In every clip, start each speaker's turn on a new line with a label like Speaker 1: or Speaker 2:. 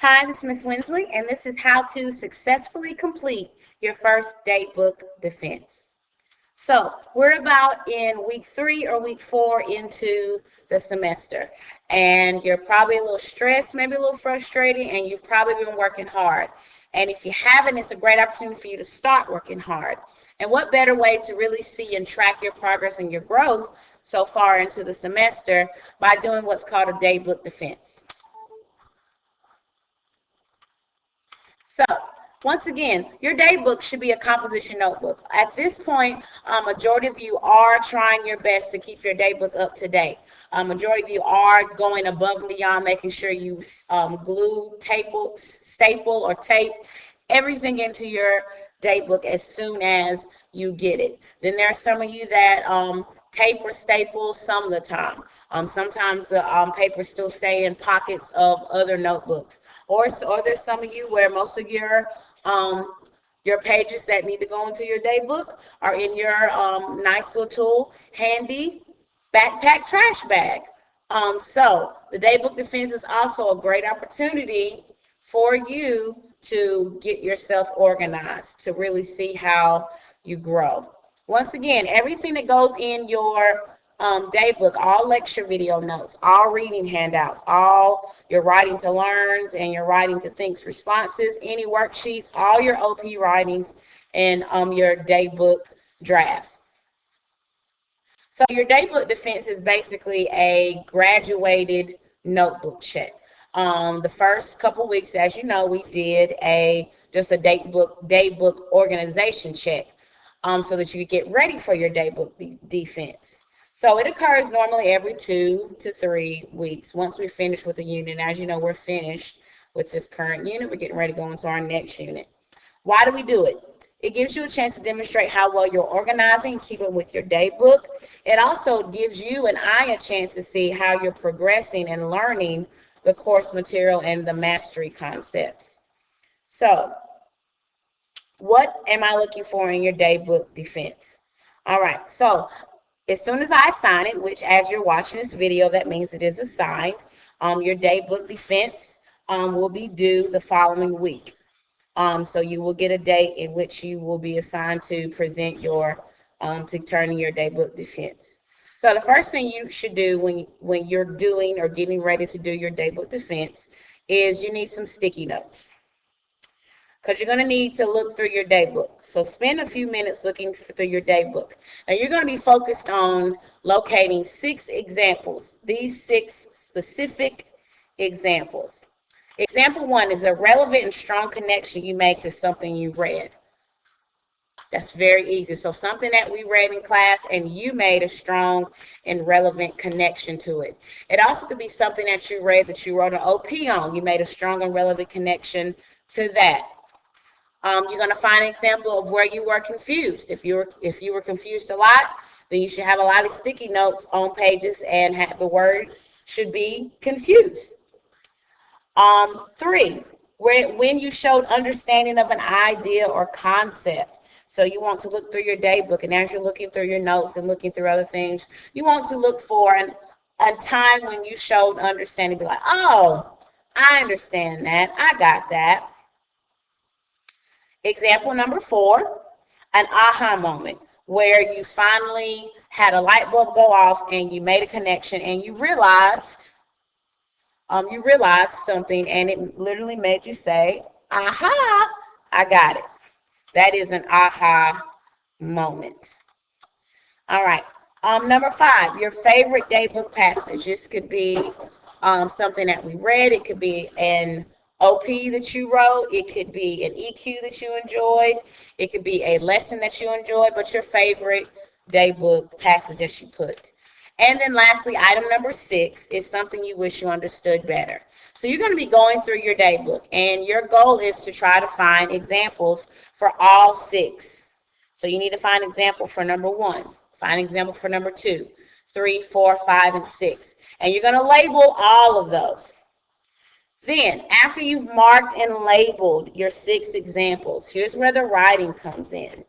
Speaker 1: Hi, this is Ms. Winsley, and this is how to successfully complete your first daybook defense. So we're about in week 3 or week 4 into the semester, and you're probably a little stressed, maybe a little frustrated, and you've probably been working hard. And if you haven't, it's a great opportunity for you to start working hard. And what better way to really see and track your progress and your growth so far into the semester by doing what's called a daybook defense. So, once again, your daybook should be a composition notebook. At this point, majority of you are trying your best to keep your daybook up to date. Majority of you are going above and beyond, making sure you glue, staple, or tape everything into your daybook as soon as you get it. Then there are some of you that tape or staple some of the time. Sometimes the papers still stay in pockets of other notebooks. Or there's some of you where most of your pages that need to go into your daybook are in your nice little handy backpack trash bag. So the daybook defense is also a great opportunity for you to get yourself organized, to really see how you grow. Once again, everything that goes in your daybook, all lecture video notes, all reading handouts, all your writing to learns and your writing to thinks responses, any worksheets, all your OP writings, and your daybook drafts. So your daybook defense is basically a graduated notebook check. The first couple weeks, as you know, we did just a daybook organization check so that you get ready for your daybook defense. So it occurs normally every 2 to 3 weeks once we finish with the unit. As you know, we're finished with this current unit. We're getting ready to go into our next unit. Why do we do it? It gives you a chance to demonstrate how well you're organizing, keeping with your daybook. It also gives you and I a chance to see how you're progressing and learning the course material and the mastery concepts. So, what am I looking for in your daybook defense? All right, so as soon as I assign it, which as you're watching this video, that means it is assigned, your daybook defense will be due the following week. So you will get a date in which you will be assigned to present to turn in your daybook defense. So the first thing you should do when you're doing or getting ready to do your daybook defense is you need some sticky notes, because you're going to need to look through your daybook. So spend a few minutes looking through your daybook. Now you're going to be focused on locating 6 examples, these 6 specific examples. Example 1 is a relevant and strong connection you make to something you read. That's very easy. So something that we read in class and you made a strong and relevant connection to it. It also could be something that you read that you wrote an OP on. You made a strong and relevant connection to that. You're going to find an example of where you were confused. If you were confused a lot, then you should have a lot of sticky notes on pages and the words should be confused. 3, when you showed understanding of an idea or concept. So you want to look through your daybook, and as you're looking through your notes and looking through other things, you want to look for a time when you showed understanding. Be like, oh, I understand that. I got that. Example number 4, an aha moment, where you finally had a light bulb go off and you made a connection and you realized something, and it literally made you say, aha, I got it. That is an aha moment. All right. Number 5, your favorite daybook passage. This could be something that we read. It could be an OP that you wrote. It could be an EQ that you enjoyed. It could be a lesson that you enjoyed, but your favorite daybook passage that you put. And then lastly, item number 6 is something you wish you understood better. So you're going to be going through your daybook, and your goal is to try to find examples for all 6. So you need to find an example for number 1, find an example for number 2, 3, 4, 5, and 6. And you're going to label all of those. Then, after you've marked and labeled your 6 examples, here's where the writing comes in.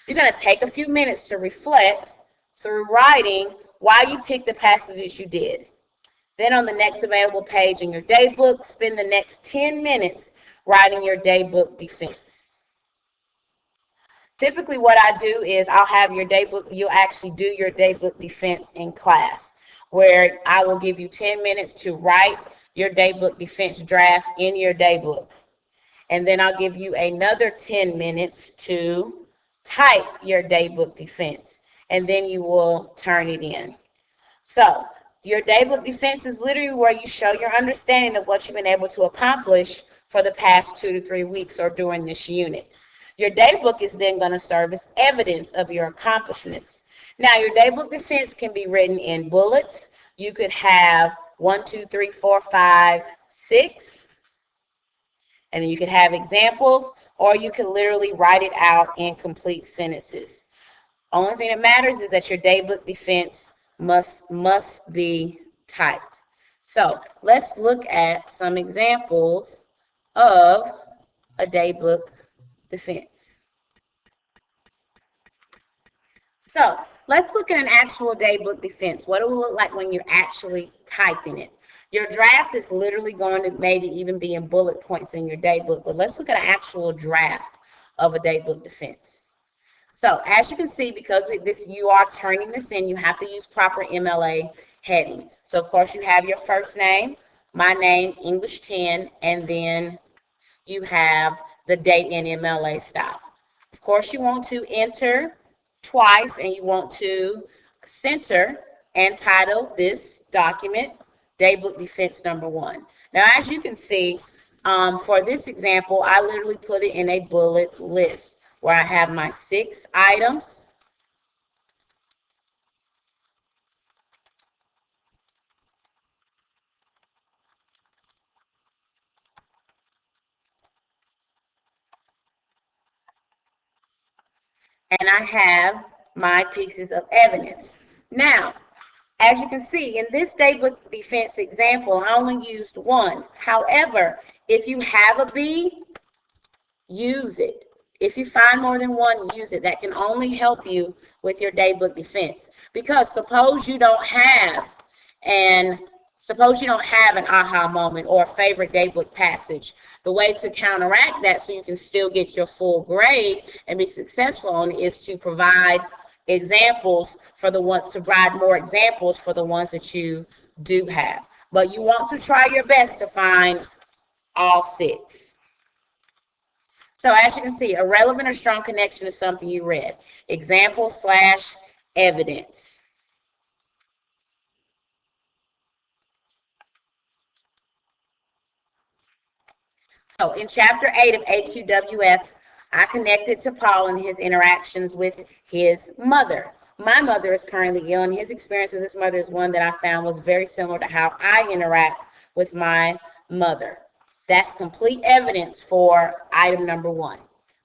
Speaker 1: You're going to take a few minutes to reflect through writing why you picked the passages you did. Then on the next available page in your daybook, spend the next 10 minutes writing your daybook defense. Typically what I do is I'll have your daybook, you'll actually do your daybook defense in class, where I will give you 10 minutes to write your daybook defense draft in your daybook. And then I'll give you another 10 minutes to type your daybook defense, and then you will turn it in. So your daybook defense is literally where you show your understanding of what you've been able to accomplish for the past 2 to 3 weeks or during this unit. Your daybook is then going to serve as evidence of your accomplishments. Now, your daybook defense can be written in bullets. You could have 1, 2, 3, 4, 5, 6, and then you could have examples, or you can literally write it out in complete sentences. Only thing that matters is that your daybook defense must be typed. So let's look at some examples of a daybook defense. So let's look at an actual daybook defense. What it will look like when you're actually typing it. Your draft is literally going to maybe even be in bullet points in your daybook, but let's look at an actual draft of a daybook defense. So as you can see, because you are turning this in, you have to use proper MLA heading. So of course you have your first name, my name, English 10, and then you have the date in MLA style. Of course you want to enter twice, and you want to center and title this document Daybook Defense Number 1. Now as you can see, for this example, I literally put it in a bullet list, where I have my 6 items. And I have my pieces of evidence. Now, as you can see, in this daybook defense example, I only used 1. However, if you have a B, use it. If you find more than 1, use it. That can only help you with your daybook defense. Because suppose you don't have an aha moment or a favorite daybook passage. The way to counteract that so you can still get your full grade and be successful on it is to provide examples for the ones, to provide more examples for the ones that you do have. But you want to try your best to find all 6. So as you can see, a relevant or strong connection to something you read. Example / evidence. So in chapter 8 of AQWF, I connected to Paul and his interactions with his mother. My mother is currently ill, and his experience with his mother is one that I found was very similar to how I interact with my mother. That's complete evidence for item number 1.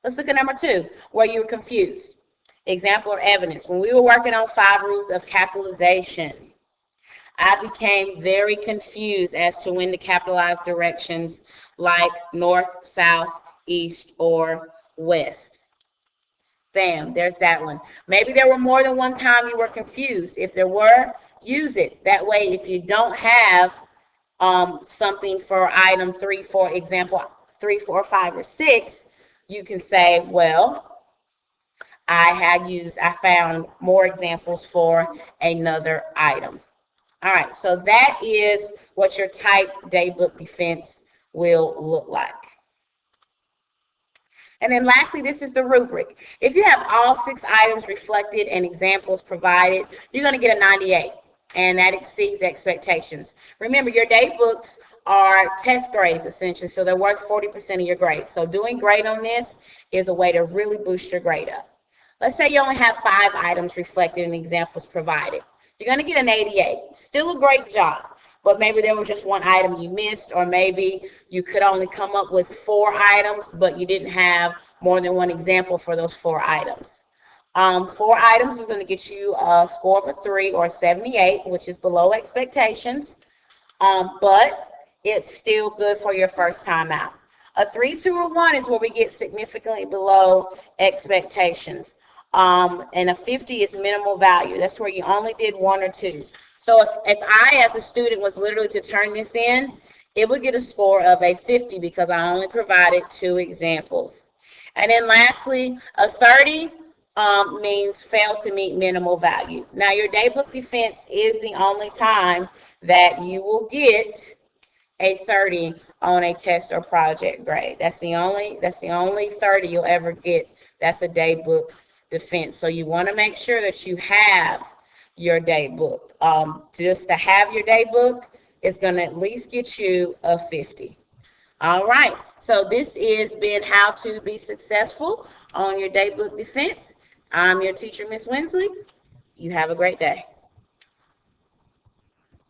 Speaker 1: Let's look at number 2, where you were confused. Example or evidence. When we were working on 5 rules of capitalization, I became very confused as to when to capitalize directions like north, south, east, or west. Bam, there's that one. Maybe there were more than one time you were confused. If there were, use it. That way, if you don't have something for item 3, for example, 3, 4, 5, or 6, you can say, well, I found more examples for another item. All right, so that is what your typed daybook defense will look like. And then lastly, this is the rubric. If you have all 6 items reflected and examples provided, you're going to get a 98, and that exceeds expectations. Remember, your daybooks are test grades, essentially, so they're worth 40% of your grade. So doing great on this is a way to really boost your grade up. Let's say you only have 5 items reflected and examples provided. You're going to get an 88. Still a great job, but maybe there was just 1 item you missed, or maybe you could only come up with 4 items, but you didn't have more than 1 example for those 4 items. 4 items is going to get you a score of a 3 or 78, which is below expectations, but it's still good for your first time out. A 3, 2, or 1 is where we get significantly below expectations. And a 50 is minimal value. That's where you only did 1 or 2. So if I, as a student, was literally to turn this in, it would get a score of a 50 because I only provided 2 examples. And then lastly, a 30 means fail to meet minimal value. Now, your daybook defense is the only time that you will get a 30 on a test or project grade. That's the only 30 you'll ever get. That's a daybook defense. So you want to make sure that you have your daybook. Just to have your daybook is going to at least get you a 50. All right. So this has been how to be successful on your daybook defense. I'm your teacher, Miss Winsley. You have a great day.